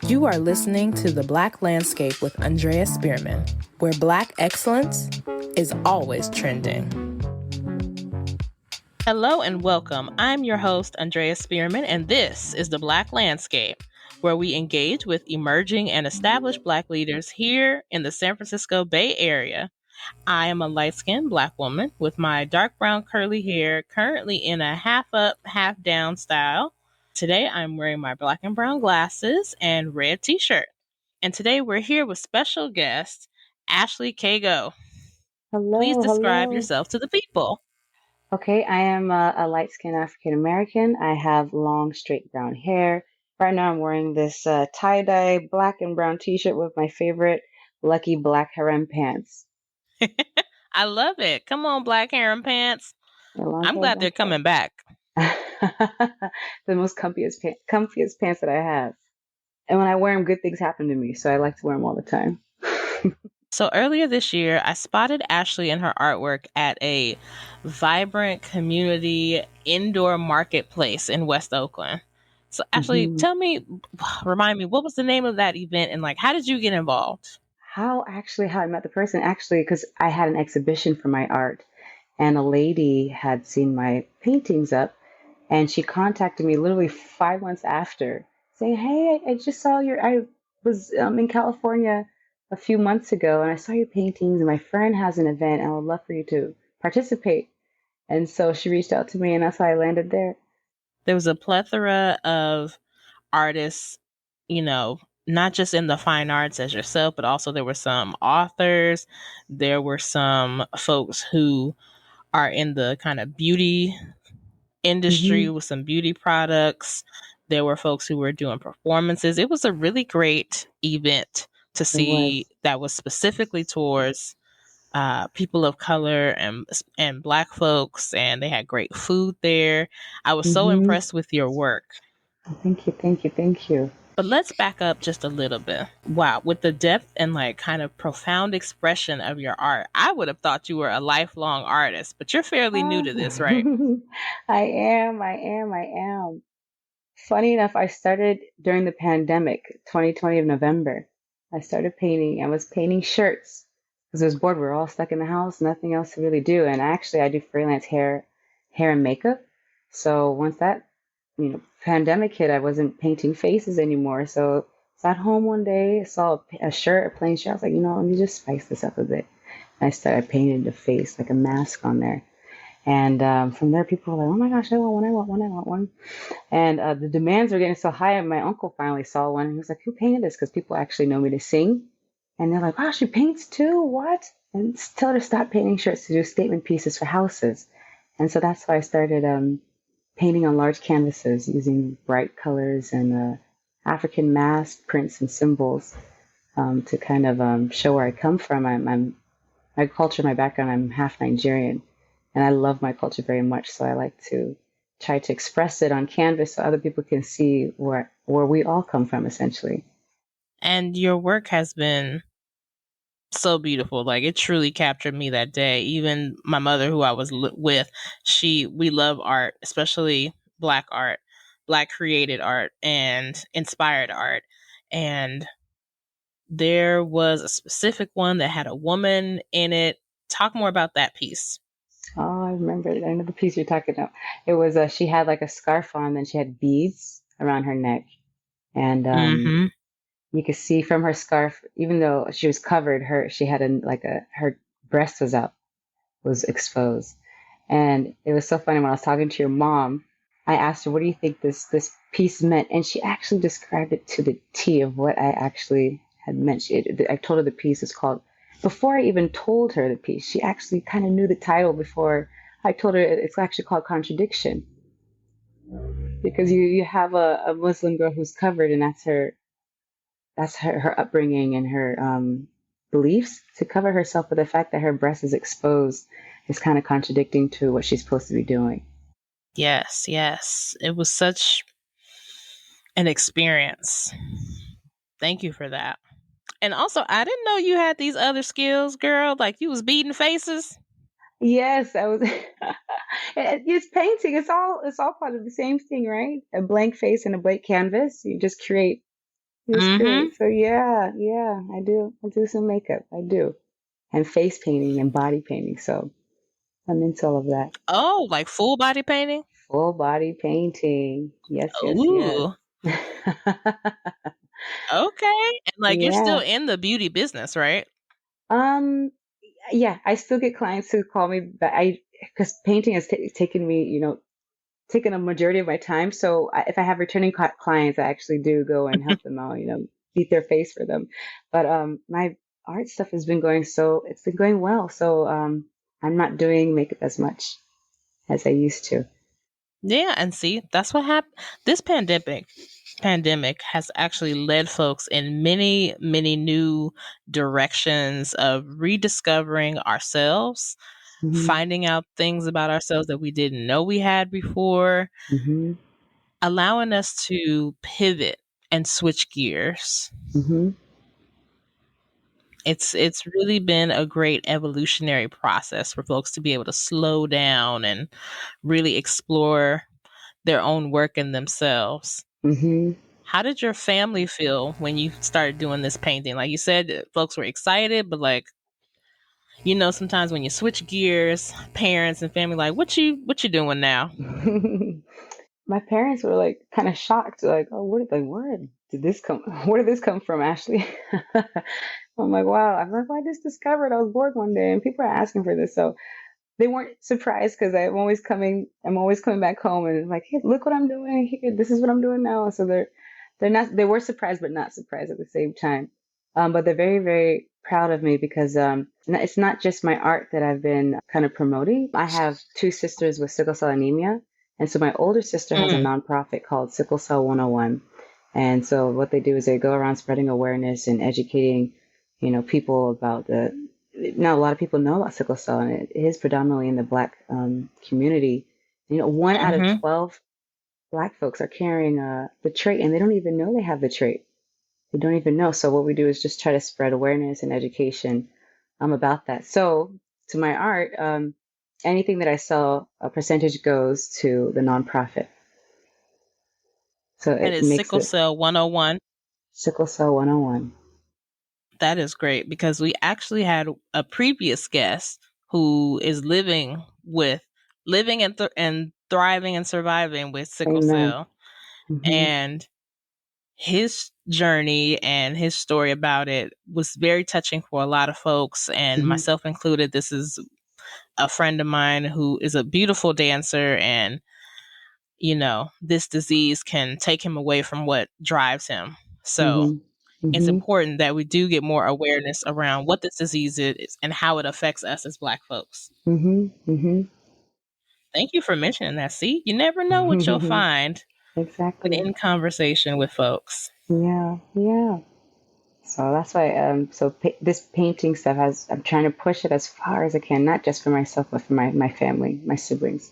You are listening to The Black Landscape with Andrea Spearman, where Black excellence is always trending. Hello and welcome. I'm your host, Andrea Spearman, and this is The Black Landscape, where we engage with emerging and established Black leaders here in the San Francisco Bay Area. I am a light-skinned Black woman with my dark brown curly hair currently in a half-up, half-down style. Today, I'm wearing my black and brown glasses and red t-shirt. And today, we're here with special guest, Ashlie Kego. Please describe yourself to the people. Okay, I am a light-skinned African-American. I have long, straight brown hair. Right now, I'm wearing this tie-dye black and brown t-shirt with my favorite lucky black harem pants. I love it. Come on, black harem pants. I'm glad they're coming back. The most comfiest pants that I have. And when I wear them, good things happen to me, so I like to wear them all the time. So earlier this year, I spotted Ashlie and her artwork at a vibrant community indoor marketplace in West Oakland. So Ashlie, remind me, what was the name of that event and how did you get involved? How I met the person, because I had an exhibition for my art and a lady had seen my paintings up and she contacted me literally 5 months after saying, "Hey, I just saw I was in California a few months ago and I saw your paintings and my friend has an event and I would love for you to participate." And so she reached out to me and that's how I landed there. There was a plethora of artists, not just in the fine arts as yourself, but also there were some authors. There were some folks who are in the kind of beauty industry with some beauty products. There were folks who were doing performances. It was a really great event to see that was specifically towards people of color and Black folks, and they had great food there. I was so impressed with your work. Thank you. But let's back up just a little bit. Wow, with the depth and kind of profound expression of your art, I would have thought you were a lifelong artist, but you're fairly new to this, right? I am. Funny enough, I started during the pandemic, 2020 of November. I started painting. I was painting shirts because I was bored. We were all stuck in the house, nothing else to really do. And actually, I do freelance hair and makeup. So once that pandemic hit, I wasn't painting faces anymore. So I was at home one day, I saw a plain shirt. I was like, let me just spice this up a bit. And I started painting the face, like a mask on there. And from there, people were like, "Oh my gosh, I want one." And the demands were getting so high. And my uncle finally saw one. And he was like, "Who painted this?" Because people actually know me to sing. And they're like, "Wow, she paints too? What?" And tell her to stop painting shirts to do statement pieces for houses. And so that's why I started painting on large canvases using bright colors and African masks, prints, and symbols to kind of show where I come from. I'm my culture, my background, I'm half Nigerian. And I love my culture very much, so I like to try to express it on canvas so other people can see where we all come from, essentially. And your work has been so beautiful. It truly captured me that day. Even my mother, who I was with, we love art, especially Black art, Black created art and inspired art. And there was a specific one that had a woman in it. Talk more about that piece. Oh, I remember it. I know the piece you're talking about. It was she had like a scarf on, and she had beads around her neck, and you could see from her scarf, even though she was covered, she had her breast was exposed, and it was so funny when I was talking to your mom. I asked her, "What do you think this piece meant?" And she actually described it to the T of what I actually had meant. I told her the piece is called. Before I even told her the piece, she actually kind of knew the title before I told her it's actually called Contradiction. Because you have a Muslim girl who's covered and that's her upbringing and her beliefs. To cover herself with the fact that her breast is exposed is kind of contradicting to what she's supposed to be doing. Yes. It was such an experience. Thank you for that. And also, I didn't know you had these other skills, girl. You was beating faces. Yes, I was. It's painting. It's all part of the same thing, right? A blank face and a blank canvas. You just create It's Mm-hmm. great. So yeah, I do. I do some makeup. I do. And face painting and body painting. So I'm into all of that. Oh, like full body painting? Full body painting. Yes, yes, yes. Ooh. Okay. And like you're still Yeah. in the beauty business, right? Um, yeah, I still get clients who call me, but because painting has taken me, taken a majority of my time. So if I have returning clients, I actually do go and help them out, beat their face for them. But my art stuff has been going it's been going well. So I'm not doing makeup as much as I used to. Yeah, and see, that's what happened. This pandemic has actually led folks in many, many new directions of rediscovering ourselves, Hmm. finding out things about ourselves that we didn't know we had before, Hmm. allowing us to pivot and switch gears. Hmm. It's really been a great evolutionary process for folks to be able to slow down and really explore their own work in themselves. Hmm. How did your family feel when you started doing this painting? Like you said, folks were excited, but like, sometimes when you switch gears, parents and family like, what you doing now? My parents were like kind of shocked, like, "Oh, where did this come? Where did this come from, Ashley?" I'm like, "Wow!" I'm like, well, "I just discovered I was bored one day, and people are asking for this." So they weren't surprised because I'm always coming back home and like, hey, look what I'm doing here. This is what I'm doing now. So they were surprised, but not surprised at the same time. But they're very, very proud of me because it's not just my art that I've been kind of promoting. I have two sisters with sickle cell anemia. And so my older sister has a Mm, nonprofit called Sickle Cell 101. And so what they do is they go around spreading awareness and educating, people about now a lot of people know about sickle cell, and it is predominantly in the Black community. One out of mm-hmm. 12 Black folks are carrying the trait, and they don't even know they have the trait. They don't even know. So what we do is just try to spread awareness and education about that. So to my art, anything that I sell, a percentage goes to the nonprofit. So And it it's makes Sickle it Cell 101. Sickle Cell 101. That is great because we actually had a previous guest who is living and thriving and surviving with sickle Amen. cell. Hmm. And his journey and his story about it was very touching for a lot of folks, and Hmm. myself included. This is a friend of mine who is a beautiful dancer, and this disease can take him away from what drives him. So Hmm. it's Hmm. important that we do get more awareness around what this disease is and how it affects us as Black folks. Hmm. Hmm. Thank you for mentioning that. See, you never know what you'll find when Exactly. in conversation with folks. Yeah, yeah. So that's why, this painting stuff I'm trying to push it as far as I can, not just for myself, but for my family, my siblings,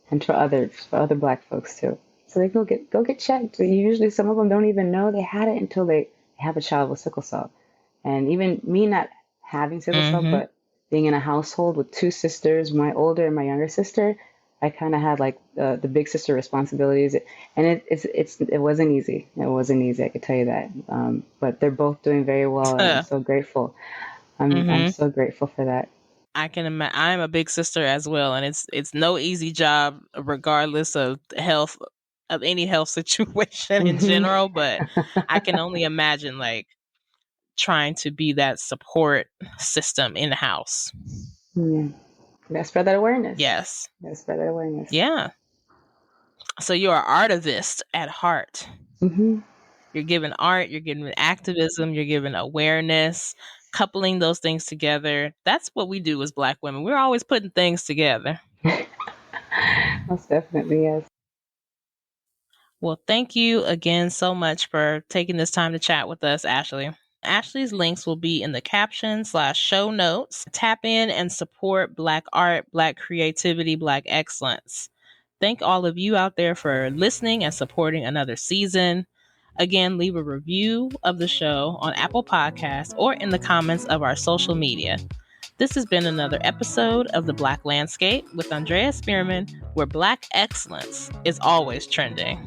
and for other Black folks too. So they go get checked. Usually some of them don't even know they had it until they have a child with sickle cell. And even me not having sickle cell, Mm-hmm. but being in a household with two sisters, my older and my younger sister, I kind of had like the big sister responsibilities, and it wasn't easy. It wasn't easy, I could tell you that. But they're both doing very well, and I'm so grateful. I'm Mm-hmm. so grateful for that. I can imagine. I'm a big sister as well, and it's no easy job, regardless of any health situation in Hmm. general. But I can only imagine like trying to be that support system in the house. Yeah, gotta spread that awareness. Yes. Gotta spread that awareness. Yeah. So you're an artivist at heart. Hmm. You're giving art, you're giving activism, you're giving awareness, coupling those things together. That's what we do as Black women. We're always putting things together. Most definitely, yes. Well, thank you again so much for taking this time to chat with us, Ashley. Ashley's links will be in the caption/show notes. Tap in and support Black art, Black creativity, Black excellence. Thank all of you out there for listening and supporting another season. Again, leave a review of the show on Apple Podcasts or in the comments of our social media. This has been another episode of The Black Landscape with Andrea Spearman, where Black excellence is always trending.